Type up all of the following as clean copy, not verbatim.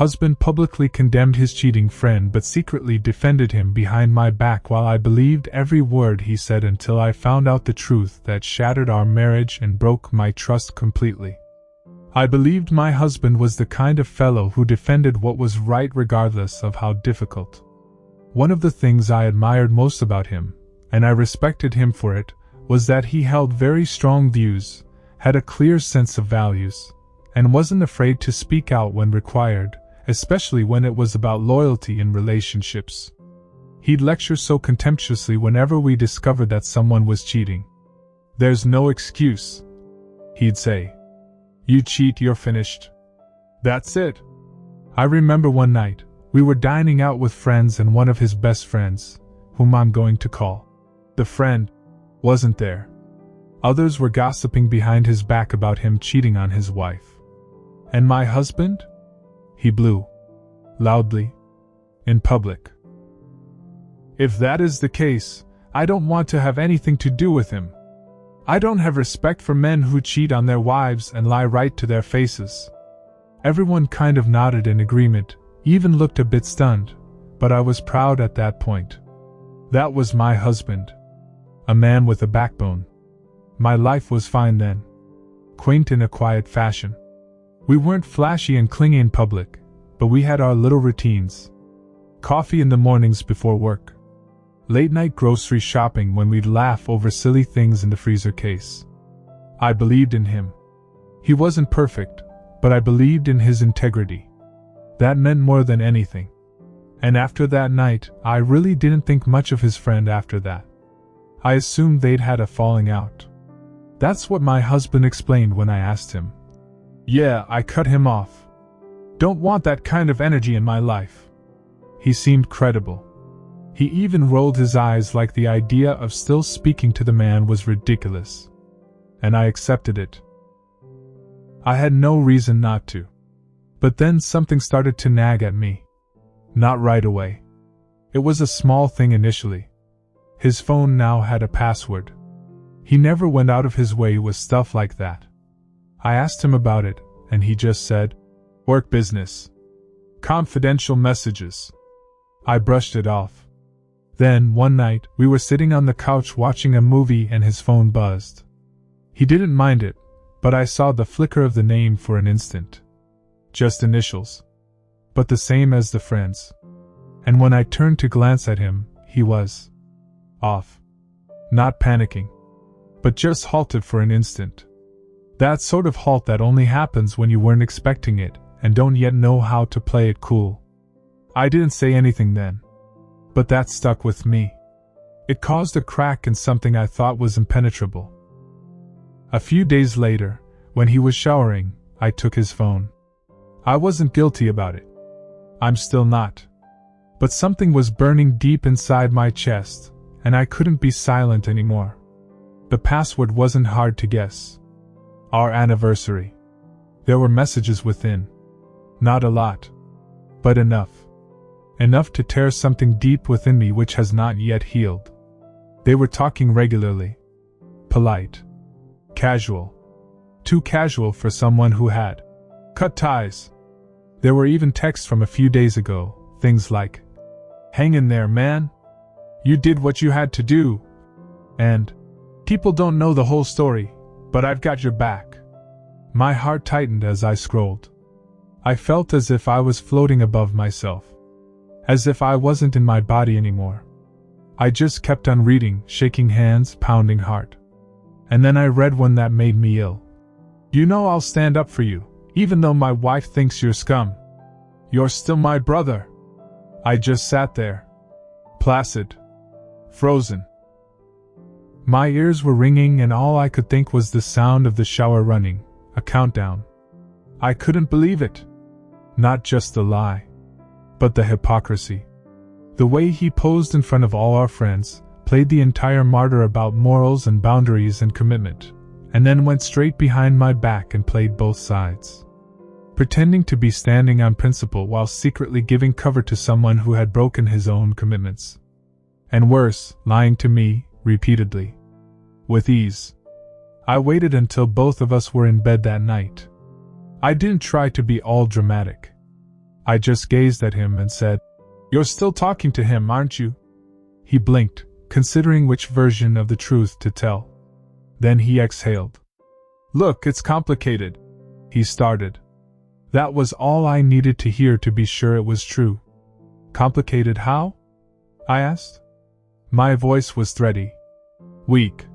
Husband publicly condemned his cheating friend but secretly defended him behind my back while I believed every word he said until I found out the truth that shattered our marriage and broke my trust completely. I believed my husband was the kind of fellow who defended what was right regardless of how difficult. One of the things I admired most about him, and I respected him for it, was that he held very strong views, had a clear sense of values, and wasn't afraid to speak out when required, especially when it was about loyalty in relationships. He'd lecture so contemptuously whenever we discovered that someone was cheating. "There's no excuse," he'd say. "You cheat, you're finished. That's it." I remember one night, we were dining out with friends and one of his best friends, whom I'm going to call the friend, wasn't there. Others were gossiping behind his back about him cheating on his wife. And my husband? He blew. Loudly. In public. If that is the case, I don't want to have anything to do with him. I don't have respect for men who cheat on their wives and lie right to their faces. Everyone kind of nodded in agreement, even looked a bit stunned, but I was proud at that point. That was my husband. A man with a backbone. My life was fine then. Quaint in a quiet fashion. We weren't flashy and clingy in public, but we had our little routines. Coffee in the mornings before work. Late night grocery shopping when we'd laugh over silly things in the freezer case. I believed in him. He wasn't perfect, but I believed in his integrity. That meant more than anything. And after that night, I really didn't think much of his friend after that. I assumed they'd had a falling out. That's what my husband explained when I asked him. "Yeah, I cut him off. Don't want that kind of energy in my life." He seemed credible. He even rolled his eyes like the idea of still speaking to the man was ridiculous. And I accepted it. I had no reason not to. But then something started to nag at me. Not right away. It was a small thing initially. His phone now had a password. He never went out of his way with stuff like that. I asked him about it, and he just said, "Work business. Confidential messages." I brushed it off. Then, one night, we were sitting on the couch watching a movie and his phone buzzed. He didn't mind it, but I saw the flicker of the name for an instant. Just initials. But the same as the friend's. And when I turned to glance at him, he was off. Not panicking. But just halted for an instant. That sort of halt that only happens when you weren't expecting it and don't yet know how to play it cool. I didn't say anything then. But that stuck with me. It caused a crack in something I thought was impenetrable. A few days later, when he was showering, I took his phone. I wasn't guilty about it. I'm still not. But something was burning deep inside my chest, and I couldn't be silent anymore. The password wasn't hard to guess. Our anniversary. There were messages within. Not a lot. But enough. Enough to tear something deep within me which has not yet healed. They were talking regularly. Polite. Casual. Too casual for someone who had cut ties. There were even texts from a few days ago, things like, "Hang in there, man. You did what you had to do." And, "People don't know the whole story, but I've got your back." My heart tightened as I scrolled. I felt as if I was floating above myself. As if I wasn't in my body anymore. I just kept on reading, shaking hands, pounding heart. And then I read one that made me ill. "You know I'll stand up for you, even though my wife thinks you're scum. You're still my brother." I just sat there. Placid. Frozen. My ears were ringing and all I could think was the sound of the shower running, a countdown. I couldn't believe it. Not just the lie. But the hypocrisy. The way he posed in front of all our friends, played the entire martyr about morals and boundaries and commitment, and then went straight behind my back and played both sides. Pretending to be standing on principle while secretly giving cover to someone who had broken his own commitments. And worse, lying to me, repeatedly. With ease. I waited until both of us were in bed that night. I didn't try to be all dramatic. I just gazed at him and said, "You're still talking to him, aren't you?" He blinked, considering which version of the truth to tell. Then he exhaled. "Look, it's complicated," he started. That was all I needed to hear to be sure it was true. "Complicated how?" I asked. My voice was thready, weak,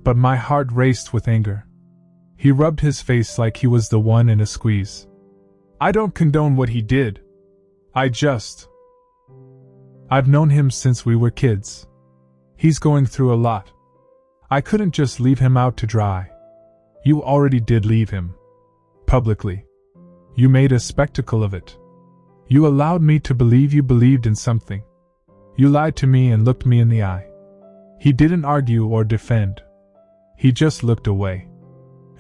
but my heart raced with anger. He rubbed his face like he was the one in a squeeze. "I don't condone what he did. I've known him since we were kids. He's going through a lot. I couldn't just leave him out to dry." "You already did leave him. Publicly. You made a spectacle of it. You allowed me to believe you believed in something. You lied to me and looked me in the eye." He didn't argue or defend. He just looked away.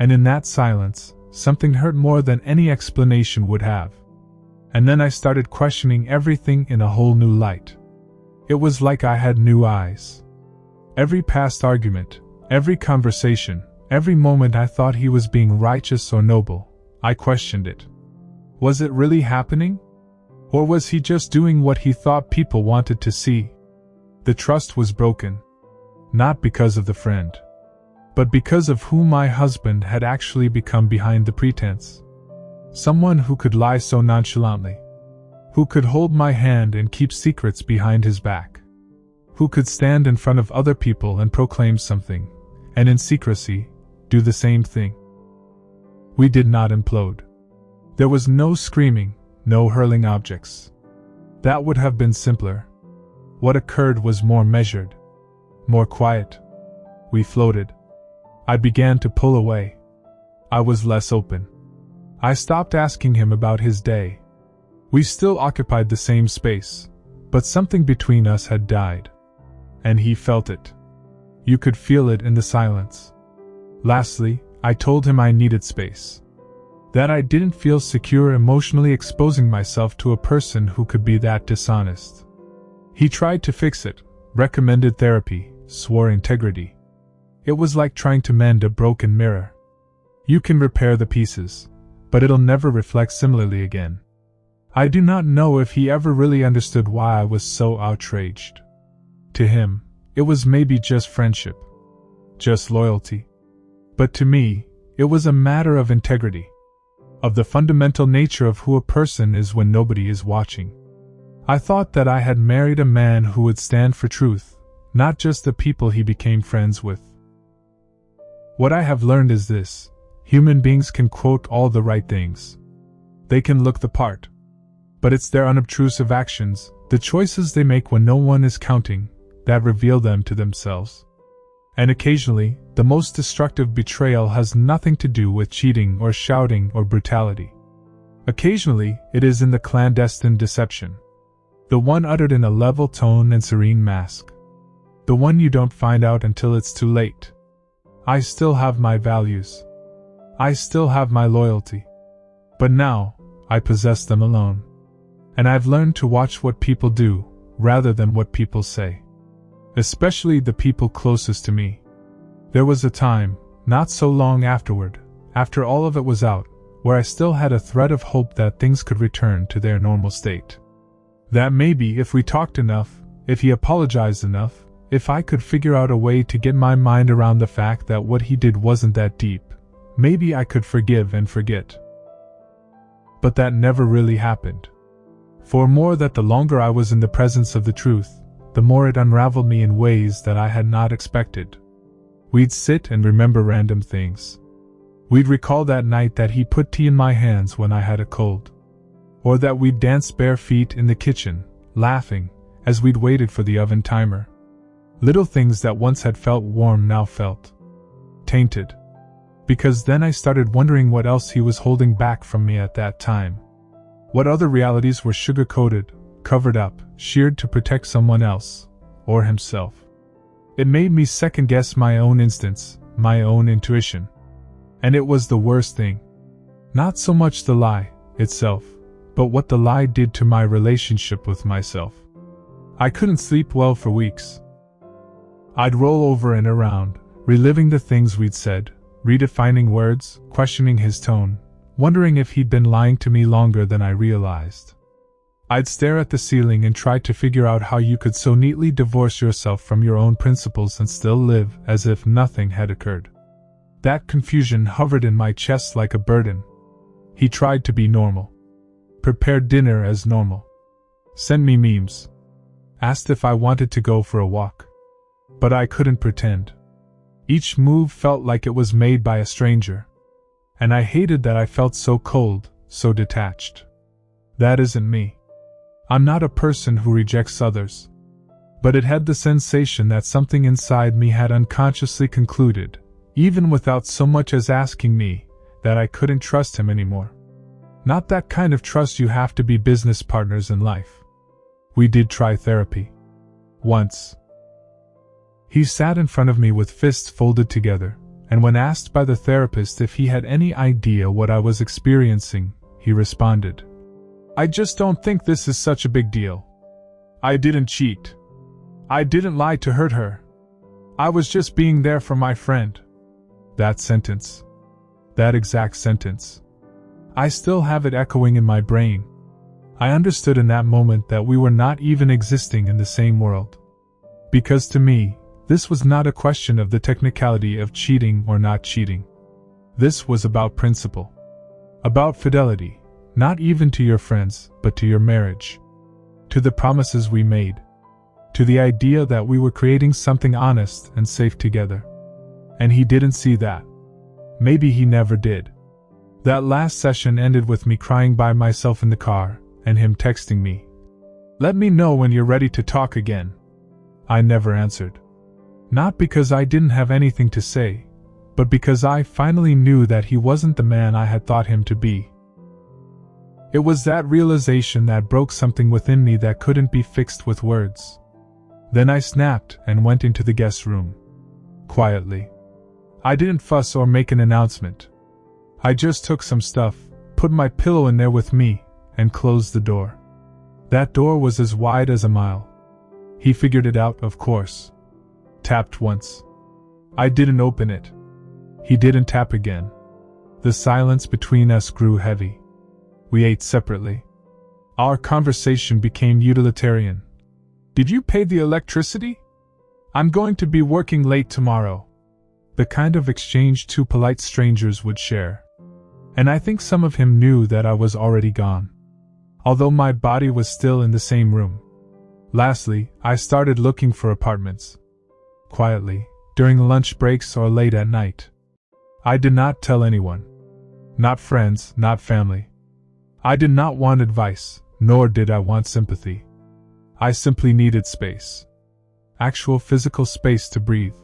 And in that silence, something hurt more than any explanation would have. And then I started questioning everything in a whole new light. It was like I had new eyes. Every past argument, every conversation, every moment I thought he was being righteous or noble, I questioned it. Was it really happening? Or was he just doing what he thought people wanted to see? The trust was broken. Not because of the friend, but because of who my husband had actually become behind the pretense. Someone who could lie so nonchalantly. Who could hold my hand and keep secrets behind his back. Who could stand in front of other people and proclaim something, and in secrecy, do the same thing. We did not implode. There was no screaming, no hurling objects. That would have been simpler. What occurred was more measured, more quiet. We floated. I began to pull away. I was less open. I stopped asking him about his day. We still occupied the same space, but something between us had died. And he felt it. You could feel it in the silence. Lastly, I told him I needed space. That I didn't feel secure emotionally exposing myself to a person who could be that dishonest. He tried to fix it, recommended therapy, swore integrity. It was like trying to mend a broken mirror. You can repair the pieces, but it'll never reflect similarly again. I do not know if he ever really understood why I was so outraged. To him, it was maybe just friendship, just loyalty. But to me, it was a matter of integrity, of the fundamental nature of who a person is when nobody is watching. I thought that I had married a man who would stand for truth, not just the people he became friends with. What I have learned is this: human beings can quote all the right things. They can look the part. But it's their unobtrusive actions, the choices they make when no one is counting, that reveal them to themselves. And occasionally, the most destructive betrayal has nothing to do with cheating or shouting or brutality. Occasionally, it is in the clandestine deception. The one uttered in a level tone and serene mask. The one you don't find out until it's too late. I still have my values. I still have my loyalty. But now, I possess them alone. And I've learned to watch what people do, rather than what people say. Especially the people closest to me. There was a time, not so long afterward, after all of it was out, where I still had a thread of hope that things could return to their normal state. That maybe if we talked enough, if he apologized enough, if I could figure out a way to get my mind around the fact that what he did wasn't that deep, maybe I could forgive and forget. But that never really happened. For more that the longer I was in the presence of the truth, the more it unraveled me in ways that I had not expected. We'd sit and remember random things. We'd recall that night that he put tea in my hands when I had a cold. Or that we'd dance bare feet in the kitchen, laughing, as we'd waited for the oven timer. Little things that once had felt warm now felt tainted. Because then I started wondering what else he was holding back from me at that time. What other realities were sugar-coated, covered up, sheared to protect someone else, or himself. It made me second-guess my own instincts, my own intuition. And it was the worst thing. Not so much the lie itself, but what the lie did to my relationship with myself. I couldn't sleep well for weeks. I'd roll over and around, reliving the things we'd said, redefining words, questioning his tone, wondering if he'd been lying to me longer than I realized. I'd stare at the ceiling and try to figure out how you could so neatly divorce yourself from your own principles and still live as if nothing had occurred. That confusion hovered in my chest like a burden. He tried to be normal. Prepared dinner as normal. Sent me memes. Asked if I wanted to go for a walk. But I couldn't pretend. Each move felt like it was made by a stranger. And I hated that I felt so cold, so detached. That isn't me. I'm not a person who rejects others. But it had the sensation that something inside me had unconsciously concluded, even without so much as asking me, that I couldn't trust him anymore. Not that kind of trust you have to be business partners in life. We did try therapy. Once. He sat in front of me with fists folded together, and when asked by the therapist if he had any idea what I was experiencing, he responded, "I just don't think this is such a big deal. I didn't cheat. I didn't lie to hurt her. I was just being there for my friend." That sentence. That exact sentence. I still have it echoing in my brain. I understood in that moment that we were not even existing in the same world. Because to me, this was not a question of the technicality of cheating or not cheating. This was about principle. About fidelity, not even to your friends, but to your marriage. To the promises we made. To the idea that we were creating something honest and safe together. And he didn't see that. Maybe he never did. That last session ended with me crying by myself in the car, and him texting me, "Let me know when you're ready to talk again." I never answered. Not because I didn't have anything to say, but because I finally knew that he wasn't the man I had thought him to be. It was that realization that broke something within me that couldn't be fixed with words. Then I snapped and went into the guest room. Quietly. I didn't fuss or make an announcement. I just took some stuff, put my pillow in there with me, and closed the door. That door was as wide as a mile. He figured it out, of course. Tapped once. I didn't open it. He didn't tap again. The silence between us grew heavy. We ate separately. Our conversation became utilitarian. "Did you pay the electricity? I'm going to be working late tomorrow." The kind of exchange two polite strangers would share. And I think some of him knew that I was already gone. Although my body was still in the same room. Lastly, I started looking for apartments. Quietly, during lunch breaks or late at night. I did not tell anyone. Not friends, not family. I did not want advice, nor did I want sympathy. I simply needed space. Actual physical space to breathe.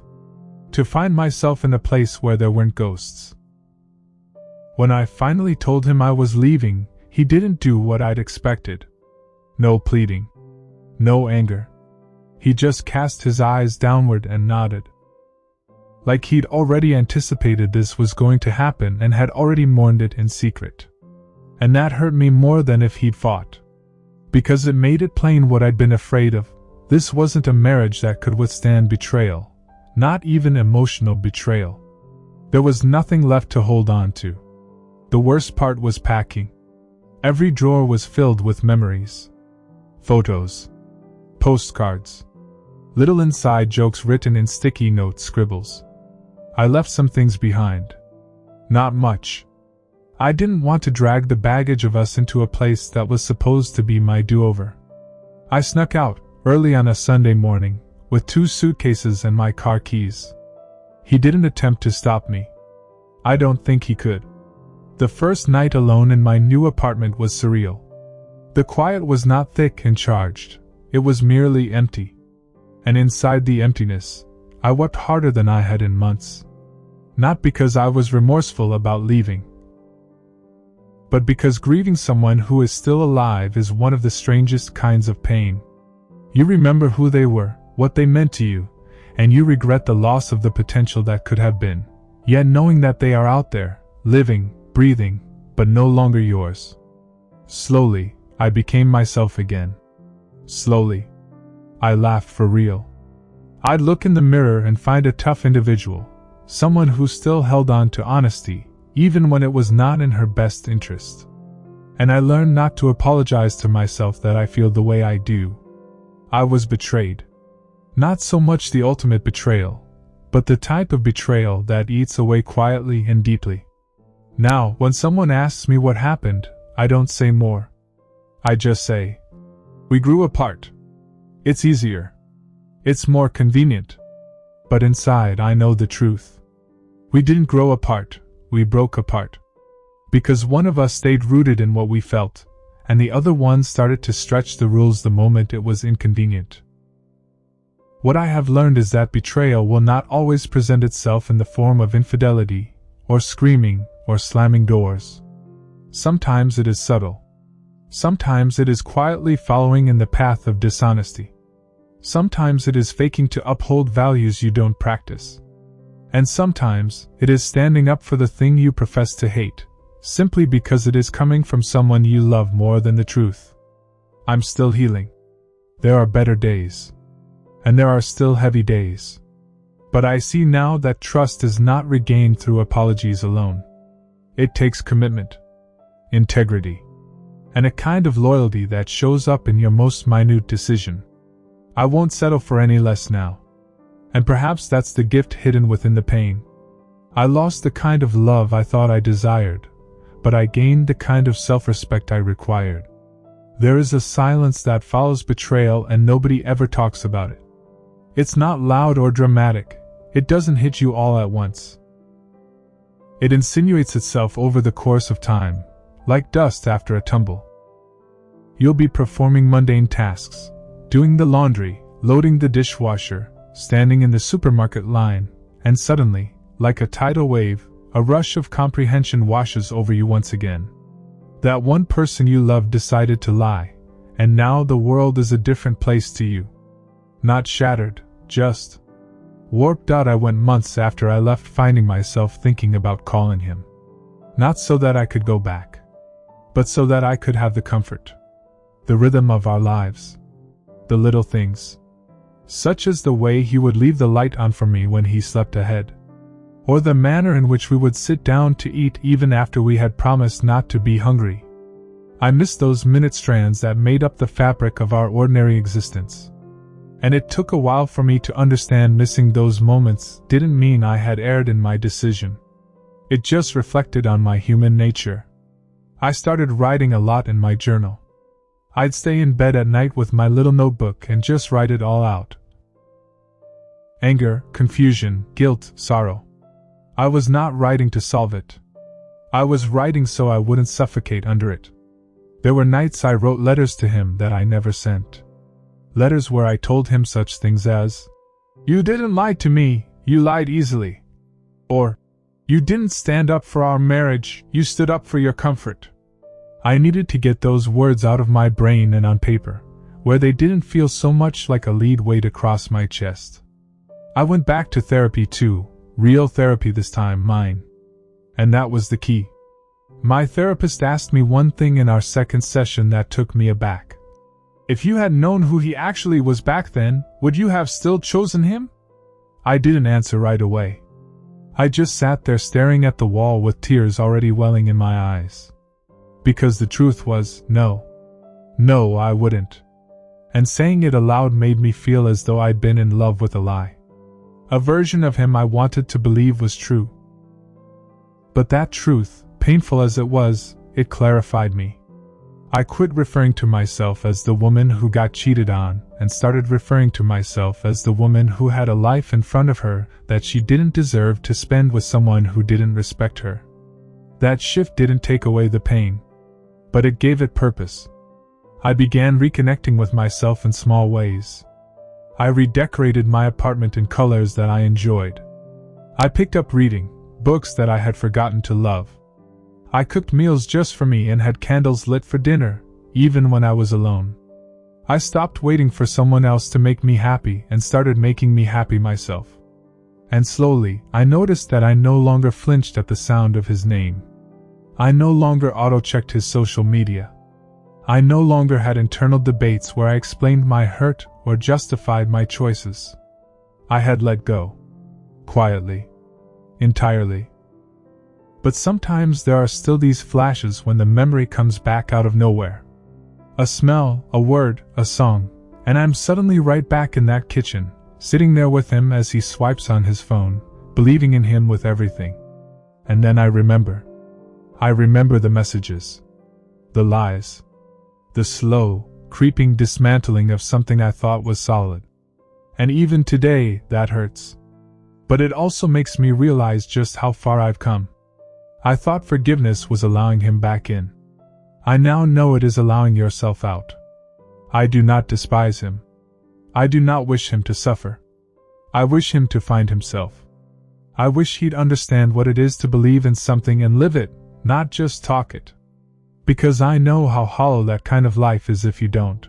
To find myself in a place where there weren't ghosts. When I finally told him I was leaving, he didn't do what I'd expected. No pleading. No anger. He just cast his eyes downward and nodded. Like he'd already anticipated this was going to happen and had already mourned it in secret. And that hurt me more than if he'd fought. Because it made it plain what I'd been afraid of. This wasn't a marriage that could withstand betrayal. Not even emotional betrayal. There was nothing left to hold on to. The worst part was packing. Every drawer was filled with memories. Photos. Postcards. Little inside jokes written in sticky note scribbles. I left some things behind. Not much. I didn't want to drag the baggage of us into a place that was supposed to be my do-over. I snuck out, early on a Sunday morning, with 2 suitcases and my car keys. He didn't attempt to stop me. I don't think he could. The first night alone in my new apartment was surreal. The quiet was not thick and charged. It was merely empty. And inside the emptiness, I wept harder than I had in months. Not because I was remorseful about leaving, but because grieving someone who is still alive is one of the strangest kinds of pain. You remember who they were, what they meant to you, and you regret the loss of the potential that could have been, yet knowing that they are out there, living, breathing, but no longer yours. Slowly, I became myself again. Slowly. I laughed for real. I'd look in the mirror and find a tough individual, someone who still held on to honesty, even when it was not in her best interest. And I learned not to apologize to myself that I feel the way I do. I was betrayed. Not so much the ultimate betrayal, but the type of betrayal that eats away quietly and deeply. Now, when someone asks me what happened, I don't say more. I just say, we grew apart. It's easier. It's more convenient. But inside I know the truth. We didn't grow apart, we broke apart. Because one of us stayed rooted in what we felt, and the other one started to stretch the rules the moment it was inconvenient. What I have learned is that betrayal will not always present itself in the form of infidelity, or screaming, or slamming doors. Sometimes it is subtle. Sometimes it is quietly following in the path of dishonesty. Sometimes it is faking to uphold values you don't practice. And sometimes it is standing up for the thing you profess to hate, simply because it is coming from someone you love more than the truth. I'm still healing. There are better days. And there are still heavy days. But I see now that trust is not regained through apologies alone. It takes commitment, integrity, and a kind of loyalty that shows up in your most minute decision. I won't settle for any less now. And perhaps that's the gift hidden within the pain. I lost the kind of love I thought I desired, but I gained the kind of self-respect I required. There is a silence that follows betrayal and nobody ever talks about it. It's not loud or dramatic. It doesn't hit you all at once. It insinuates itself over the course of time, like dust after a tumble. You'll be performing mundane tasks, doing the laundry, loading the dishwasher, standing in the supermarket line, and suddenly, like a tidal wave, a rush of comprehension washes over you once again. That one person you loved decided to lie, and now the world is a different place to you. Not shattered, just warped out. I went months after I left finding myself thinking about calling him. Not so that I could go back, but so that I could have the comfort, the rhythm of our lives, the little things, such as the way he would leave the light on for me when he slept ahead, or the manner in which we would sit down to eat even after we had promised not to be hungry. I missed those minute strands that made up the fabric of our ordinary existence. And it took a while for me to understand missing those moments didn't mean I had erred in my decision. It just reflected on my human nature. I started writing a lot in my journal. I'd stay in bed at night with my little notebook and just write it all out. Anger, confusion, guilt, sorrow. I was not writing to solve it. I was writing so I wouldn't suffocate under it. There were nights I wrote letters to him that I never sent. Letters where I told him such things as, "You didn't lie to me, you lied easily." Or, "You didn't stand up for our marriage, you stood up for your comfort." I needed to get those words out of my brain and on paper, where they didn't feel so much like a lead weight across my chest. I went back to therapy too, real therapy this time, mine. And that was the key. My therapist asked me one thing in our second session that took me aback. If you had known who he actually was back then, would you have still chosen him? I didn't answer right away. I just sat there staring at the wall with tears already welling in my eyes. Because the truth was, no. No, I wouldn't. And saying it aloud made me feel as though I'd been in love with a lie. A version of him I wanted to believe was true. But that truth, painful as it was, it clarified me. I quit referring to myself as the woman who got cheated on and started referring to myself as the woman who had a life in front of her that she didn't deserve to spend with someone who didn't respect her. That shift didn't take away the pain, but it gave it purpose. I began reconnecting with myself in small ways. I redecorated my apartment in colors that I enjoyed. I picked up reading, books that I had forgotten to love. I cooked meals just for me and had candles lit for dinner, even when I was alone. I stopped waiting for someone else to make me happy and started making me happy myself. And slowly, I noticed that I no longer flinched at the sound of his name. I no longer auto-checked his social media. I no longer had internal debates where I explained my hurt or justified my choices. I had let go. Quietly. Entirely. But sometimes there are still these flashes when the memory comes back out of nowhere. A smell, a word, a song, and I'm suddenly right back in that kitchen, sitting there with him as he swipes on his phone, believing in him with everything. And then I remember. I remember the messages. The lies. The slow, creeping dismantling of something I thought was solid. And even today, that hurts. But it also makes me realize just how far I've come. I thought forgiveness was allowing him back in. I now know it is allowing yourself out. I do not despise him. I do not wish him to suffer. I wish him to find himself. I wish he'd understand what it is to believe in something and live it, not just talk it. Because I know how hollow that kind of life is if you don't.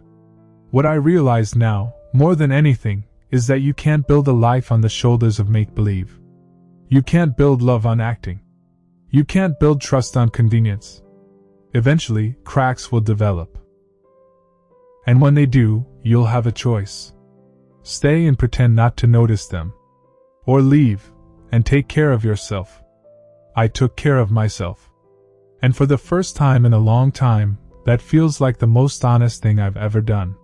What I realize now, more than anything, is that you can't build a life on the shoulders of make-believe. You can't build love on acting. You can't build trust on convenience. Eventually, cracks will develop. And when they do, you'll have a choice. Stay and pretend not to notice them. Or leave, and take care of yourself. I took care of myself. And for the first time in a long time, that feels like the most honest thing I've ever done.